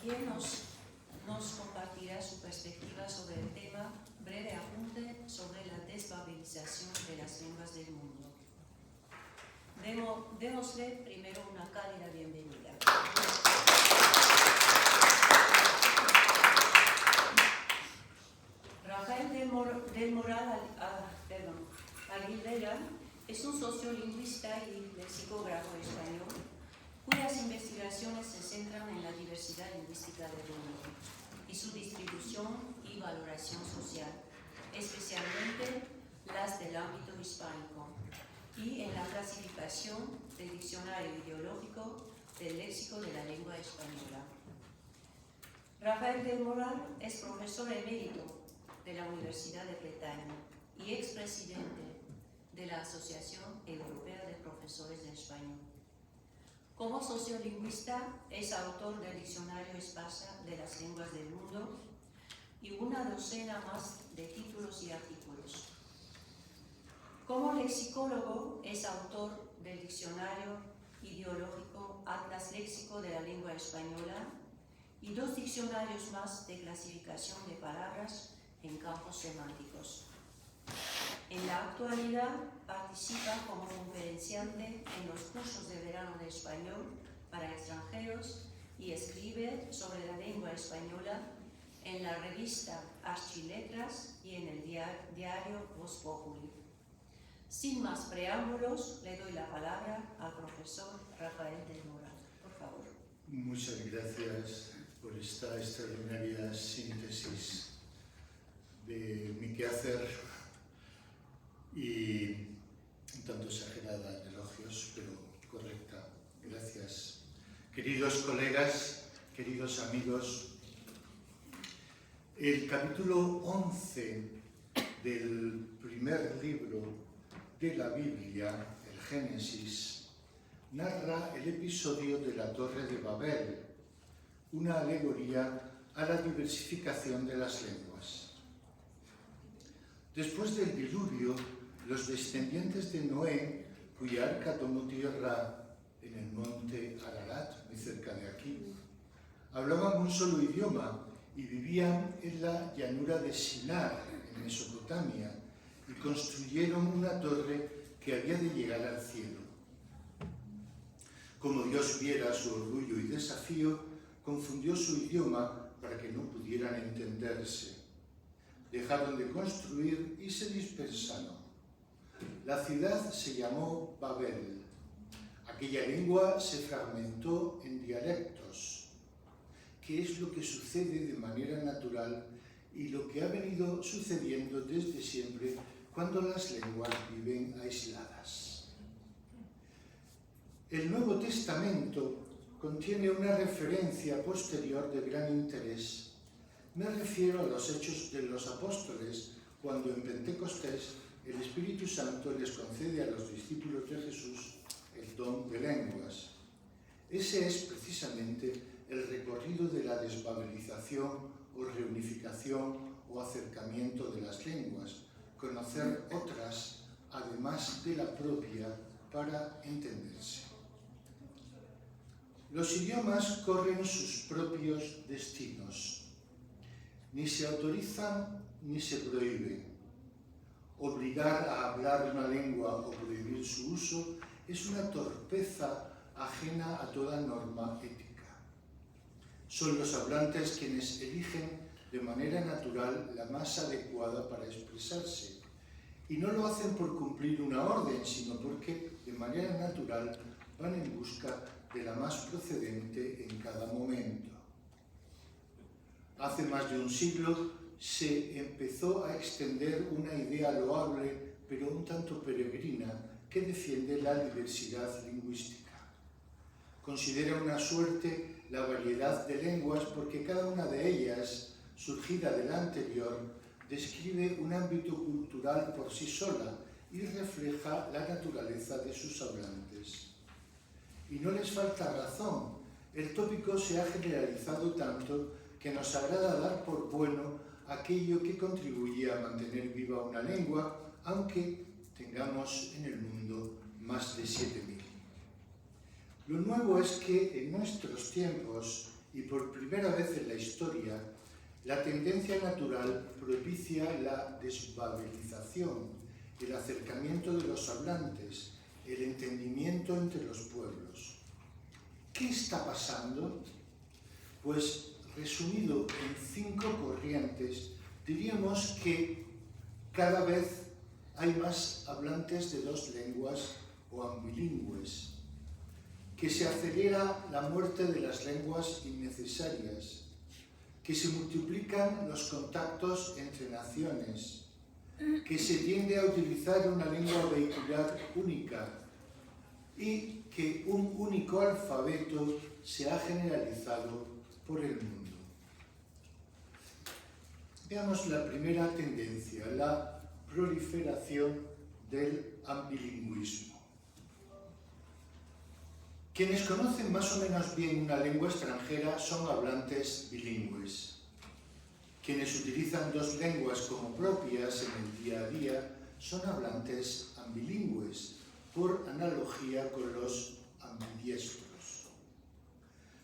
quien nos compartirá su perspectiva sobre el tema Breve apunte sobre la desbabilización de las lenguas del mundo. Démosle primero una cálida bienvenida. Rafael del Moral Aguilera es un sociolingüista y lexicógrafo español cuyas investigaciones se centran en la diversidad lingüística del mundo y su distribución y valoración social, especialmente las del ámbito hispánico, y en la clasificación del diccionario ideológico del léxico de la lengua española. Rafael del Moral es profesor emérito de la Universidad de Bretaña y expresidente de la Asociación Europea de Profesores de Español. Como sociolingüista es autor del Diccionario Espasa de las Lenguas del Mundo y una docena más de títulos y artículos. Como lexicólogo es autor del Diccionario Ideológico Atlas Léxico de la Lengua Española y 2 diccionarios más de clasificación de palabras en campos semánticos. En la actualidad participa como conferenciante en los cursos de verano de español para extranjeros y escribe sobre la lengua española en la revista Archiletras y en el diario Voz Populi. Sin más preámbulos, le doy la palabra al profesor Rafael del Moral. Por favor. Muchas gracias por esta extraordinaria síntesis de mi quehacer y un tanto exagerada en elogios, pero correcta. Gracias. Queridos colegas, queridos amigos, el capítulo 11 del primer libro de la Biblia, el Génesis, narra el episodio de la Torre de Babel, una alegoría a la diversificación de las lenguas. Después del diluvio, los descendientes de Noé, cuya arca tomó tierra en el monte Ararat, muy cerca de aquí, hablaban un solo idioma y vivían en la llanura de Sinar, en Mesopotamia, y construyeron una torre que había de llegar al cielo. Como Dios viera su orgullo y desafío, confundió su idioma para que no pudieran entenderse. Dejaron de construir y se dispersaron. La ciudad se llamó Babel. Aquella lengua se fragmentó en dialectos, que es lo que sucede de manera natural y lo que ha venido sucediendo desde siempre cuando las lenguas viven aisladas. El Nuevo Testamento contiene una referencia posterior de gran interés. Me refiero a los Hechos de los Apóstoles, cuando en Pentecostés el Espíritu Santo les concede a los discípulos de Jesús el don de lenguas. Ese es precisamente el recorrido de la desbabilización o reunificación o acercamiento de las lenguas, conocer otras además de la propia para entenderse. Los idiomas corren sus propios destinos. Ni se autorizan ni se prohíben. Obligar a hablar una lengua o prohibir su uso es una torpeza ajena a toda norma ética. Son los hablantes quienes eligen de manera natural la más adecuada para expresarse, y no lo hacen por cumplir una orden, sino porque de manera natural van en busca de la más procedente en cada momento. Hace más de un siglo se empezó a extender una idea loable, pero un tanto peregrina, que defiende la diversidad lingüística. Considera una suerte la variedad de lenguas porque cada una de ellas, surgida de la anterior, describe un ámbito cultural por sí sola y refleja la naturaleza de sus hablantes. Y no les falta razón. El tópico se ha generalizado tanto que nos agrada dar por bueno aquello que contribuye a mantener viva una lengua, aunque tengamos en el mundo más de 7.000. Lo nuevo es que en nuestros tiempos, y por primera vez en la historia, la tendencia natural propicia la desbabelización, el acercamiento de los hablantes, el entendimiento entre los pueblos. ¿Qué está pasando? Pues, resumido en 5 corrientes, diríamos que cada vez hay más hablantes de 2 lenguas o ambilingües, que se acelera la muerte de las lenguas innecesarias, que se multiplican los contactos entre naciones, que se tiende a utilizar una lengua vehicular única y que un único alfabeto se ha generalizado por el mundo. Veamos la primera tendencia, la proliferación del ambilingüismo. Quienes conocen más o menos bien una lengua extranjera son hablantes bilingües. Quienes utilizan 2 lenguas como propias en el día a día son hablantes ambilingües, por analogía con los ambidiestros.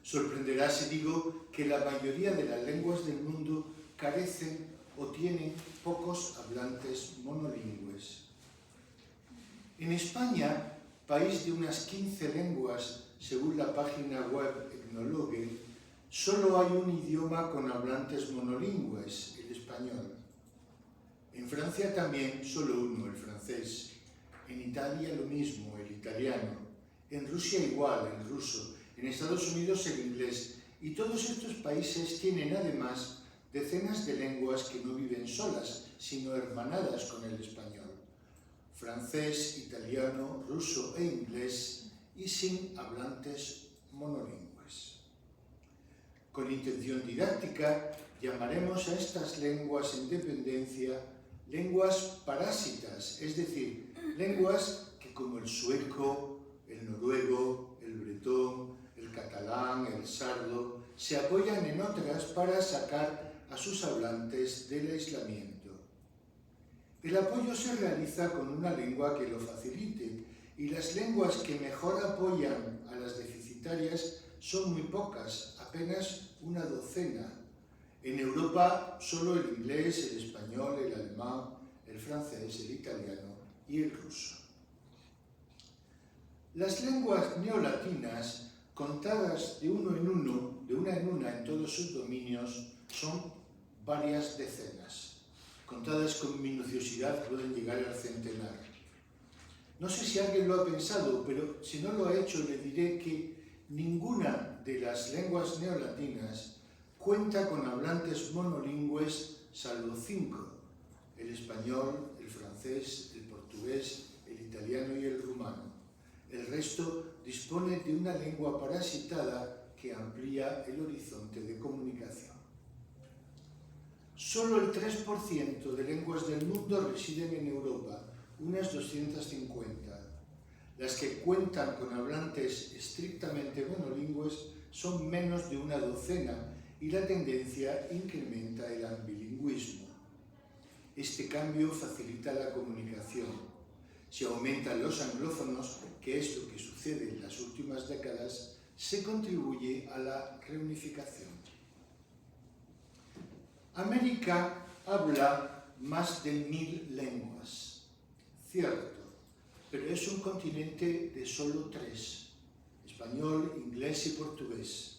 Sorprenderá si digo que la mayoría de las lenguas del mundo carecen o tienen pocos hablantes monolingües. En España, país de unas 15 lenguas, según la página web Etnologue, solo hay un idioma con hablantes monolingües, el español. En Francia también solo uno, el francés. En Italia lo mismo, el italiano. En Rusia igual, el ruso. En Estados Unidos el inglés. Y todos estos países tienen además decenas de lenguas que no viven solas, sino hermanadas con el español. Francés, italiano, ruso e inglés, y sin hablantes monolingües. Con intención didáctica, llamaremos a estas lenguas en dependencia lenguas parásitas, es decir, lenguas que como el sueco, el noruego, el bretón, el catalán, el sardo, se apoyan en otras para sacar a sus hablantes del aislamiento. El apoyo se realiza con una lengua que lo facilite, y las lenguas que mejor apoyan a las deficitarias son muy pocas, apenas una docena. En Europa solo el inglés, el español, el alemán, el francés, el italiano y el ruso. Las lenguas neolatinas, contadas de una en una en todos sus dominios, son varias decenas. Contadas con minuciosidad pueden llegar al centenar. No sé si alguien lo ha pensado, pero si no lo ha hecho, le diré que ninguna de las lenguas neolatinas cuenta con hablantes monolingües salvo 5, el español, el francés, el portugués, el italiano y el rumano. El resto dispone de una lengua parasitada que amplía el horizonte de comunicación. Solo el 3% de lenguas del mundo residen en Europa, unas 250. Las que cuentan con hablantes estrictamente monolingües son menos de una docena y la tendencia incrementa el ambilingüismo. Este cambio facilita la comunicación. Si aumentan los anglófonos, que es lo que sucede en las últimas décadas, se contribuye a la reunificación. América habla más de 1000 lenguas, cierto, pero es un continente de solo 3, español, inglés y portugués.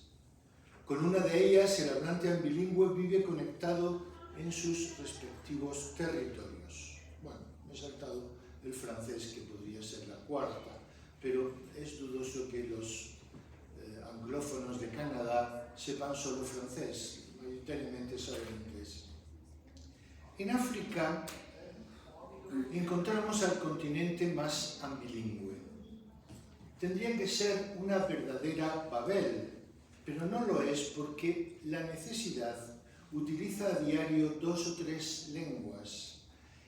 Con una de ellas, el hablante ambilingüe vive conectado en sus respectivos territorios. Bueno, me he saltado el francés, que podría ser la cuarta, pero es dudoso que los anglófonos de Canadá sepan solo francés, mayoritariamente saben inglés. En África encontramos al continente más ambilingüe. Tendría que ser una verdadera Babel, pero no lo es porque la necesidad utiliza a diario 2 o 3 lenguas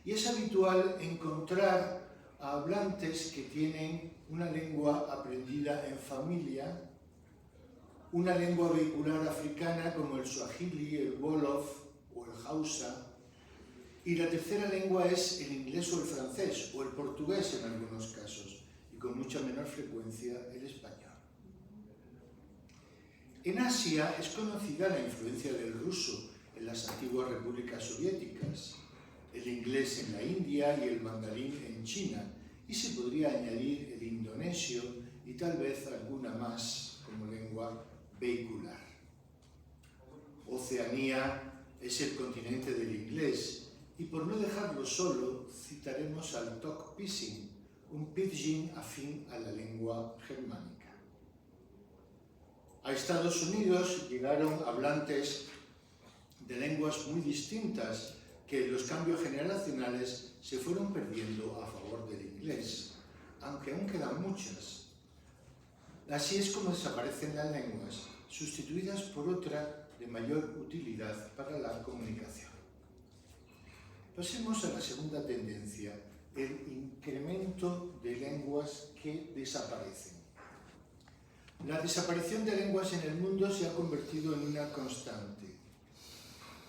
y es habitual encontrar a hablantes que tienen una lengua aprendida en familia, una lengua vehicular africana como el suajili, el wolof o el hausa, y la tercera lengua es el inglés o el francés, o el portugués en algunos casos, y con mucha menor frecuencia el español. En Asia es conocida la influencia del ruso en las antiguas repúblicas soviéticas, el inglés en la India y el mandarín en China, y se podría añadir el indonesio y tal vez alguna más como lengua vehicular. Oceanía es el continente del inglés, y por no dejarlo solo, citaremos al Tok Pisin, un pidgin afín a la lengua germánica. A Estados Unidos llegaron hablantes de lenguas muy distintas que en los cambios generacionales se fueron perdiendo a favor del inglés, aunque aún quedan muchas. Así es como desaparecen las lenguas, sustituidas por otra de mayor utilidad para la comunicación. Pasemos a la segunda tendencia, el incremento de lenguas que desaparecen. La desaparición de lenguas en el mundo se ha convertido en una constante.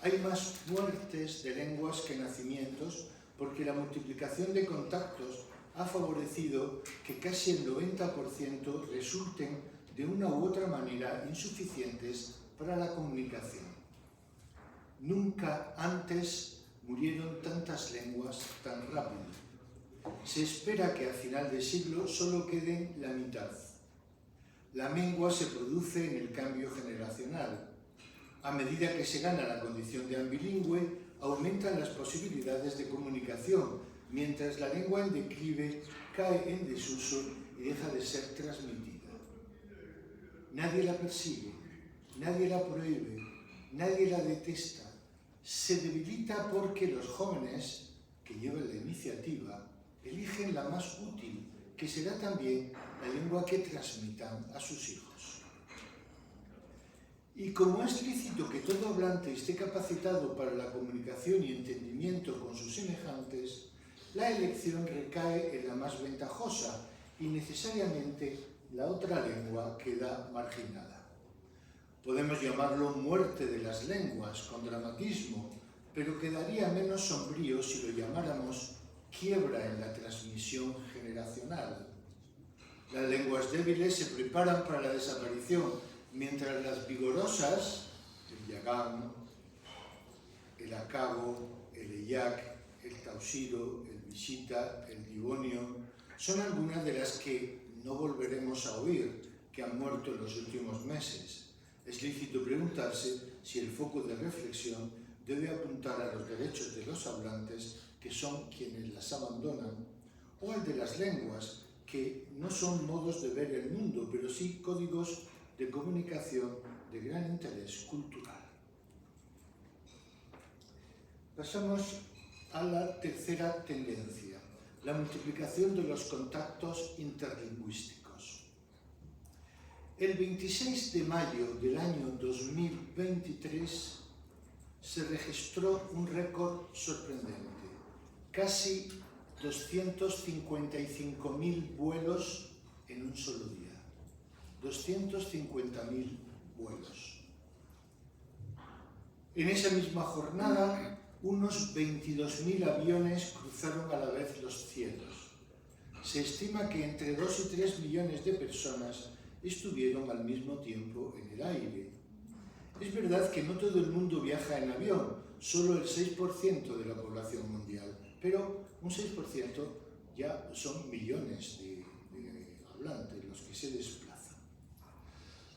Hay más muertes de lenguas que nacimientos porque la multiplicación de contactos ha favorecido que casi el 90% resulten de una u otra manera insuficientes para la comunicación. Nunca antes murieron tantas lenguas tan rápido. Se espera que a final de siglo solo queden la mitad. La mengua se produce en el cambio generacional. A medida que se gana la condición de ambilingüe, aumentan las posibilidades de comunicación, mientras la lengua en declive cae en desuso y deja de ser transmitida. Nadie la persigue, nadie la prohíbe, nadie la detesta. Se debilita porque los jóvenes, que llevan la iniciativa, eligen la más útil, que será también la lengua que transmitan a sus hijos. Y como es lícito que todo hablante esté capacitado para la comunicación y entendimiento con sus semejantes, la elección recae en la más ventajosa y necesariamente la otra lengua queda marginada. Podemos llamarlo muerte de las lenguas con dramatismo, pero quedaría menos sombrío si lo llamáramos quiebra en la transmisión generacional. Las lenguas débiles se preparan para la desaparición, mientras las vigorosas, el yagán, el acabo, el eyak, el tausiro, el visita, el divonio, son algunas de las que no volveremos a oír, que han muerto en los últimos meses. Es lícito preguntarse si el foco de reflexión debe apuntar a los derechos de los hablantes, que son quienes las abandonan, o al de las lenguas, que no son modos de ver el mundo, pero sí códigos de comunicación de gran interés cultural. Pasamos a la tercera tendencia, la multiplicación de los contactos interlingüísticos. El 26 de mayo del año 2023 se registró un récord sorprendente, casi 255.000 vuelos en un solo día. 250.000 vuelos. En esa misma jornada, unos 22.000 aviones cruzaron a la vez los cielos. Se estima que entre 2 y 3 millones de personas estuvieron al mismo tiempo en el aire. Es verdad que no todo el mundo viaja en avión, solo el 6% de la población mundial, pero un 6% ya son millones de hablantes los que se desplazan.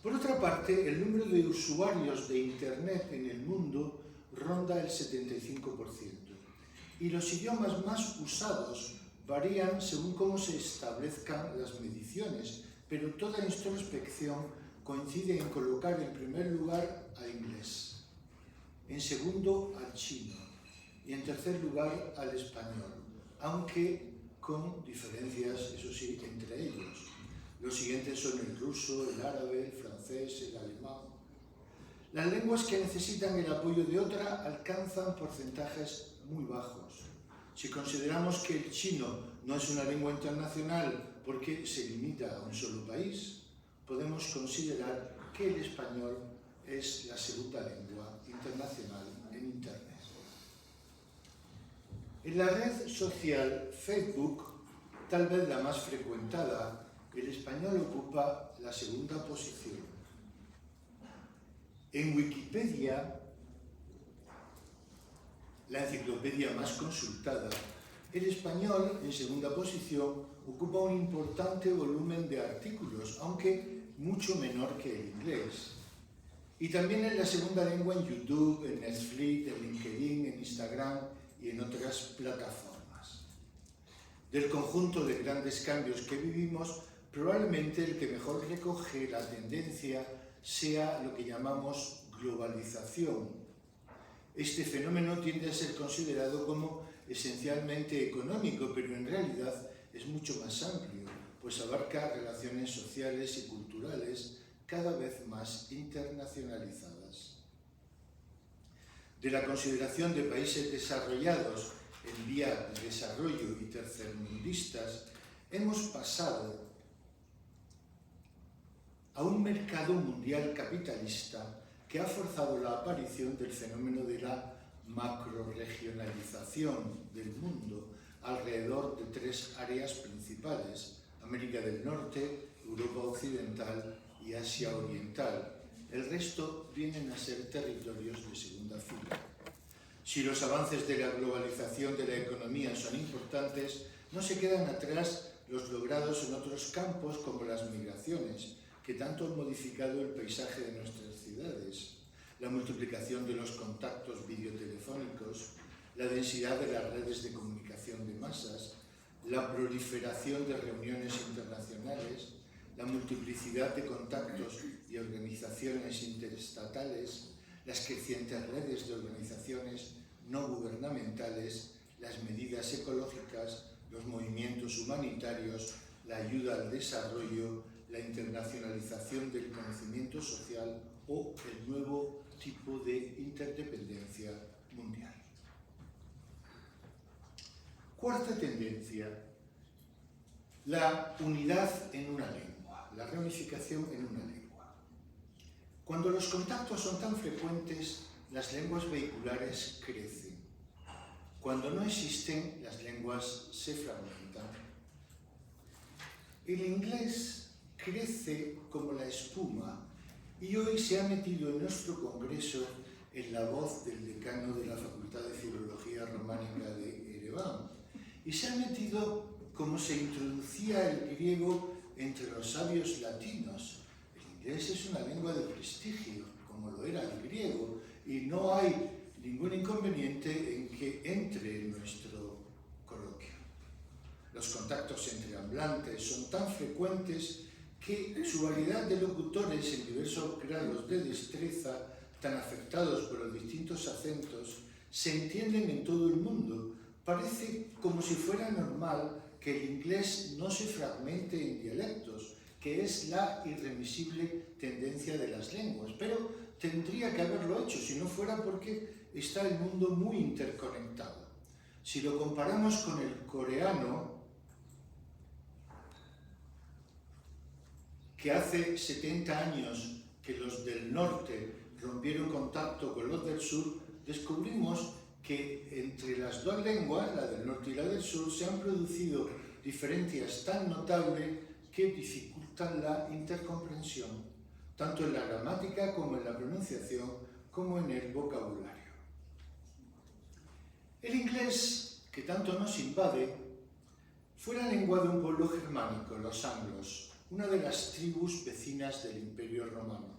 Por otra parte, el número de usuarios de Internet en el mundo ronda el 75%, y los idiomas más usados varían según cómo se establezcan las mediciones, pero toda introspección coincide en colocar en primer lugar al inglés, en segundo al chino y en tercer lugar al español, aunque con diferencias, eso sí, entre ellos. Los siguientes son el ruso, el árabe, el francés, el alemán. Las lenguas que necesitan el apoyo de otra alcanzan porcentajes muy bajos. Si consideramos que el chino no es una lengua internacional porque se limita a un solo país, podemos considerar que el español es la segunda lengua internacional en Internet. En la red social Facebook, tal vez la más frecuentada, el español ocupa la segunda posición. En Wikipedia, la enciclopedia más consultada, el español, en segunda posición, ocupa un importante volumen de artículos, aunque mucho menor que el inglés. Y también es la segunda lengua en YouTube, en Netflix, en LinkedIn, en Instagram y en otras plataformas. Del conjunto de grandes cambios que vivimos, probablemente el que mejor recoge la tendencia sea lo que llamamos globalización. Este fenómeno tiende a ser considerado como esencialmente económico, pero en realidad es mucho más amplio, pues abarca relaciones sociales y culturales cada vez más internacionalizadas. De la consideración de países desarrollados en vía de desarrollo y tercermundistas, hemos pasado a un mercado mundial capitalista que ha forzado la aparición del fenómeno de la macrorregionalización del mundo alrededor de tres áreas principales: América del Norte, Europa Occidental y Asia Oriental. El resto vienen a ser territorios de segunda fila. Si los avances de la globalización de la economía son importantes, no se quedan atrás los logrados en otros campos como las migraciones, que tanto han modificado el paisaje de nuestras ciudades, la multiplicación de los contactos videotelefónicos, la densidad de las redes de comunicación de masas, la proliferación de reuniones internacionales, la multiplicidad de contactos y organizaciones interestatales, las crecientes redes de organizaciones no gubernamentales, las medidas ecológicas, los movimientos humanitarios, la ayuda al desarrollo, la internacionalización del conocimiento social o el nuevo tipo de interdependencia mundial. Cuarta tendencia: la unidad en una lengua, la reunificación en una lengua. Cuando los contactos son tan frecuentes, las lenguas vehiculares crecen. Cuando no existen, las lenguas se fragmentan. El inglés crece como la espuma y hoy se ha metido en nuestro congreso en la voz del decano de la Facultad de Filología Románica de Ereván, y se ha metido como se introducía el griego entre los sabios latinos. El inglés es una lengua de prestigio, como lo era el griego, y no hay ningún inconveniente en que entre en nuestro coloquio. Los contactos entre hablantes son tan frecuentes que su variedad de locutores en diversos grados de destreza, tan afectados por los distintos acentos, se entienden en todo el mundo. Parece como si fuera normal que el inglés no se fragmente en dialectos, que es la irremisible tendencia de las lenguas, pero tendría que haberlo hecho, si no fuera porque está el mundo muy interconectado. Si lo comparamos con el coreano, que hace 70 años que los del norte rompieron contacto con los del sur, descubrimos que entre las dos lenguas, la del norte y la del sur, se han producido diferencias tan notables que dificultan la intercomprensión, tanto en la gramática como en la pronunciación, como en el vocabulario. El inglés, que tanto nos invade, fue la lengua de un pueblo germánico, los anglos, una de las tribus vecinas del Imperio Romano.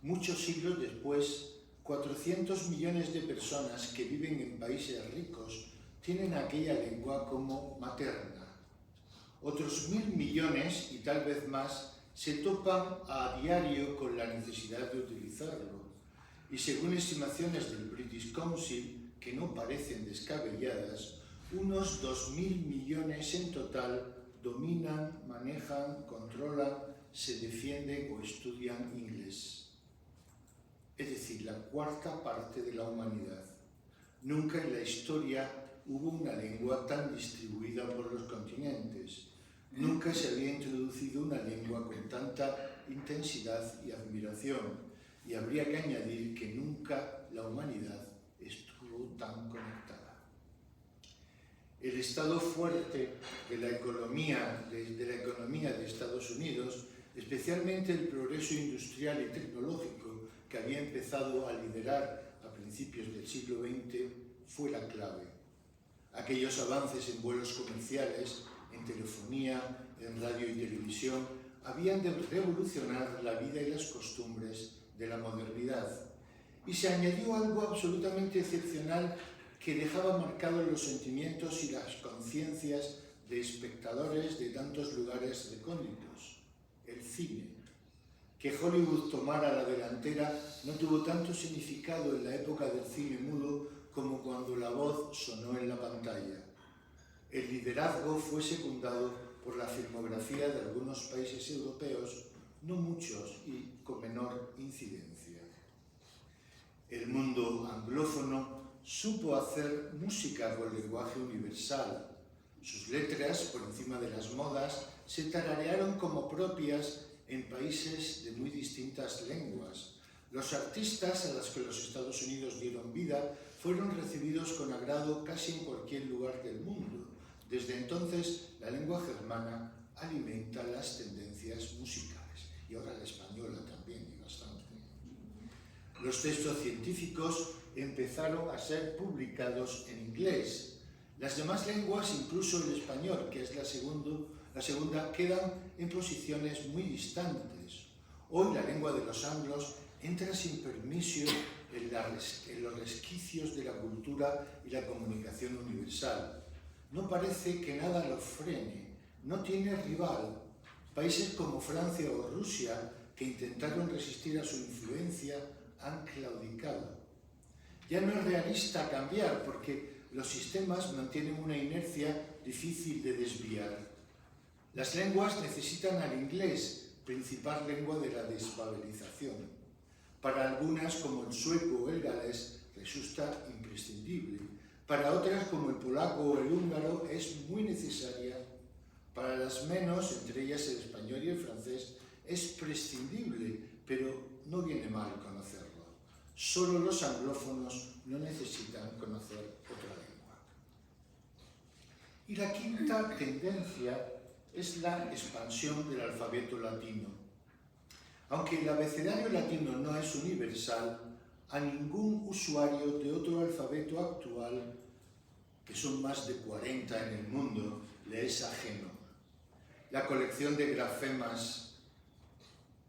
Muchos siglos después, 400 millones de personas que viven en países ricos tienen aquella lengua como materna. Otros 1.000 millones, y tal vez más, se topan a diario con la necesidad de utilizarlo. Y según estimaciones del British Council, que no parecen descabelladas, unos 2.000 millones en total dominan, manejan, controlan, se defienden o estudian inglés. Es decir, la cuarta parte de la humanidad. Nunca en la historia hubo una lengua tan distribuida por los continentes. Nunca se había introducido una lengua con tanta intensidad y admiración. Y habría que añadir que nunca la humanidad estuvo tan conectada. El estado fuerte de la economía de Estados Unidos especialmente el progreso industrial y tecnológico que había empezado a liderar a principios del siglo XX, fue la clave. Aquellos avances en vuelos comerciales, en telefonía, en radio y televisión, habían de revolucionar la vida y las costumbres de la modernidad. Y se añadió algo absolutamente excepcional que dejaba marcados los sentimientos y las conciencias de espectadores de tantos lugares recónditos: el cine. Que Hollywood tomara la delantera no tuvo tanto significado en la época del cine mudo como cuando la voz sonó en la pantalla. El liderazgo fue secundado por la filmografía de algunos países europeos, no muchos y con menor incidencia. El mundo anglófono supo hacer música con lenguaje universal. Sus letras, por encima de las modas, se tararearon como propias en países de muy distintas lenguas. Los artistas a los que los Estados Unidos dieron vida fueron recibidos con agrado casi en cualquier lugar del mundo. Desde entonces, la lengua germana alimenta las tendencias musicales, y ahora la española también, y bastante. Los textos científicos empezaron a ser publicados en inglés. Las demás lenguas, incluso el español, que es la segunda, quedan en posiciones muy distantes. Hoy la lengua de los anglos entra sin permiso en los resquicios de la cultura y la comunicación universal. No parece que nada lo frene, no tiene rival. Países como Francia o Rusia, que intentaron resistir a su influencia, han claudicado. Ya no es realista cambiar, porque los sistemas mantienen una inercia difícil de desviar. Las lenguas necesitan al inglés, principal lengua de la desbabelización. Para algunas, como el sueco o el galés, resulta imprescindible. Para otras, como el polaco o el húngaro, es muy necesaria. Para las menos, entre ellas el español y el francés, es prescindible, pero no viene mal conocerlo. Solo los anglófonos no necesitan conocer otra lengua. Y la quinta tendencia es la expansión del alfabeto latino. Aunque el abecedario latino no es universal, a ningún usuario de otro alfabeto actual, que son más de 40 en el mundo, le es ajeno. La colección de grafemas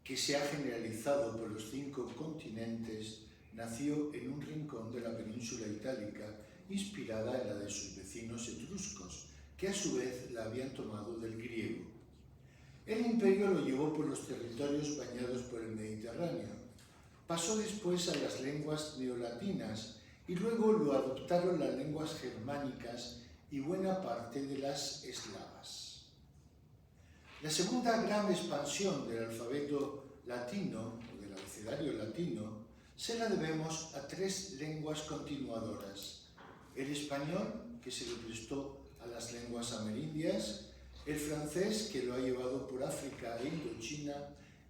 que se ha generalizado por los 5 continentes nació en un rincón de la península itálica, inspirada en la de sus vecinos etruscos, que a su vez la habían tomado del griego. El imperio lo llevó por los territorios bañados por el Mediterráneo. Pasó después a las lenguas neolatinas y luego lo adoptaron las lenguas germánicas y buena parte de las eslavas. La segunda gran expansión del alfabeto latino, o del abecedario latino, se la debemos a 3 lenguas continuadoras: el español, que se le prestó a las lenguas amerindias, el francés, que lo ha llevado por África e Indochina,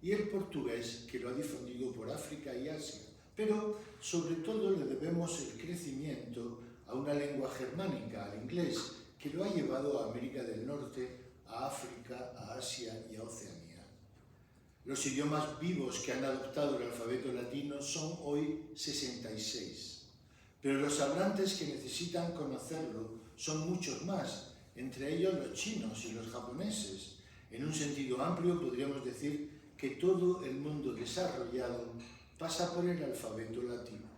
y el portugués, que lo ha difundido por África y Asia. Pero, sobre todo, le debemos el crecimiento a una lengua germánica, al inglés, que lo ha llevado a América del Norte, a África, a Asia y a Oceanía. Los idiomas vivos que han adoptado el alfabeto latino son hoy 66, pero los hablantes que necesitan conocerlo son muchos más, entre ellos los chinos y los japoneses. En un sentido amplio podríamos decir que todo el mundo desarrollado pasa por el alfabeto latino.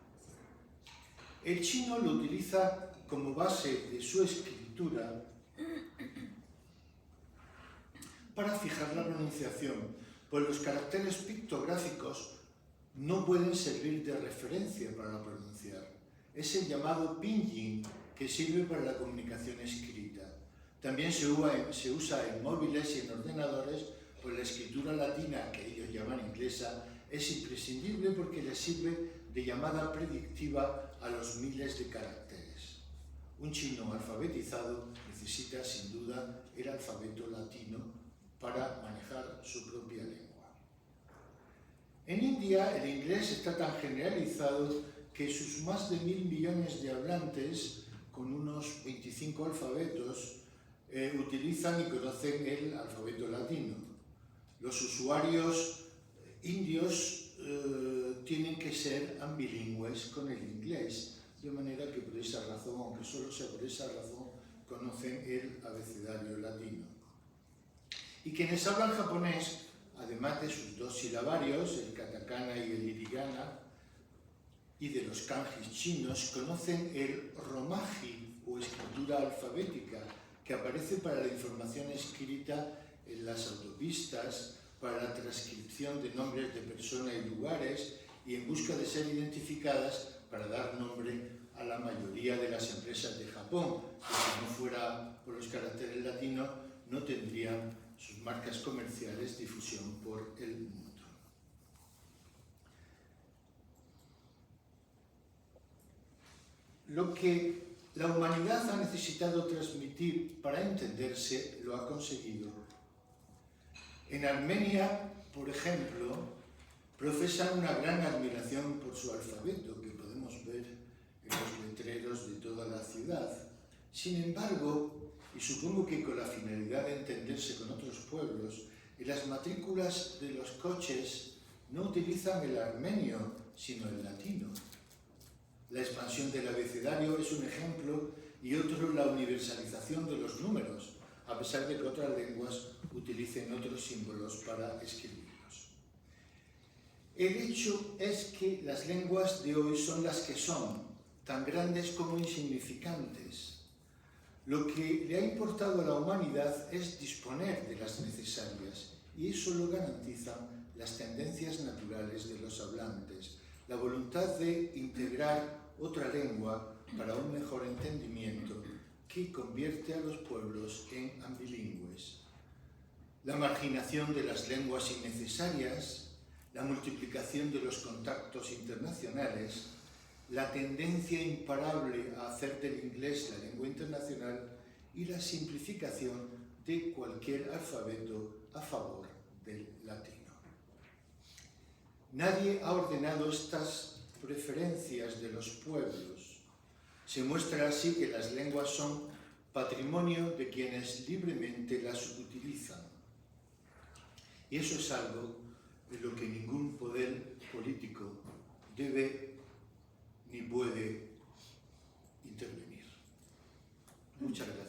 El chino lo utiliza como base de su escritura para fijar la pronunciación, pues los caracteres pictográficos no pueden servir de referencia para pronunciar. Es el llamado pinyin, que sirve para la comunicación escrita. También se usa en móviles y en ordenadores, pues la escritura latina, que ellos llaman inglesa, es imprescindible porque les sirve de llamada predictiva a los miles de caracteres. Un chino alfabetizado necesita, sin duda, el alfabeto latino para manejar su propia lengua. En India, el inglés está tan generalizado que sus más de 1.000 millones de hablantes, con unos 25 alfabetos, utilizan y conocen el alfabeto latino. Los usuarios indios tienen que ser ambilingües con el inglés, de manera que por esa razón, aunque solo sea por esa razón, conocen el abecedario latino. Y quienes hablan japonés, además de sus dos silabarios, el katakana y el hiragana, y de los kanjis chinos, conocen el romaji, o escritura alfabética, que aparece para la información escrita en las autopistas, para la transcripción de nombres de personas y lugares, y en busca de ser identificadas para dar nombre a la mayoría de las empresas de Japón, que si no fuera por los caracteres latinos, no tendrían sus marcas comerciales difusión por el mundo. Lo que la humanidad ha necesitado transmitir para entenderse lo ha conseguido. En Armenia, por ejemplo, profesan una gran admiración por su alfabeto, que podemos ver en los letreros de toda la ciudad. Sin embargo, y supongo que con la finalidad de entenderse con otros pueblos, en las matrículas de los coches no utilizan el armenio, sino el latino. La expansión del abecedario es un ejemplo y otro la universalización de los números, a pesar de que otras lenguas utilicen otros símbolos para escribirlos. El hecho es que las lenguas de hoy son las que son, tan grandes como insignificantes. Lo que le ha importado a la humanidad es disponer de las necesarias, y eso lo garantizan las tendencias naturales de los hablantes, la voluntad de integrar otra lengua para un mejor entendimiento que convierte a los pueblos en ambilingües. La marginación de las lenguas innecesarias, la multiplicación de los contactos internacionales, la tendencia imparable a hacer del inglés la lengua internacional y la simplificación de cualquier alfabeto a favor del latino. Nadie ha ordenado estas preferencias de los pueblos. Se muestra así que las lenguas son patrimonio de quienes libremente las utilizan. Y eso es algo en lo que ningún poder político debe ni puede intervenir. Muchas gracias.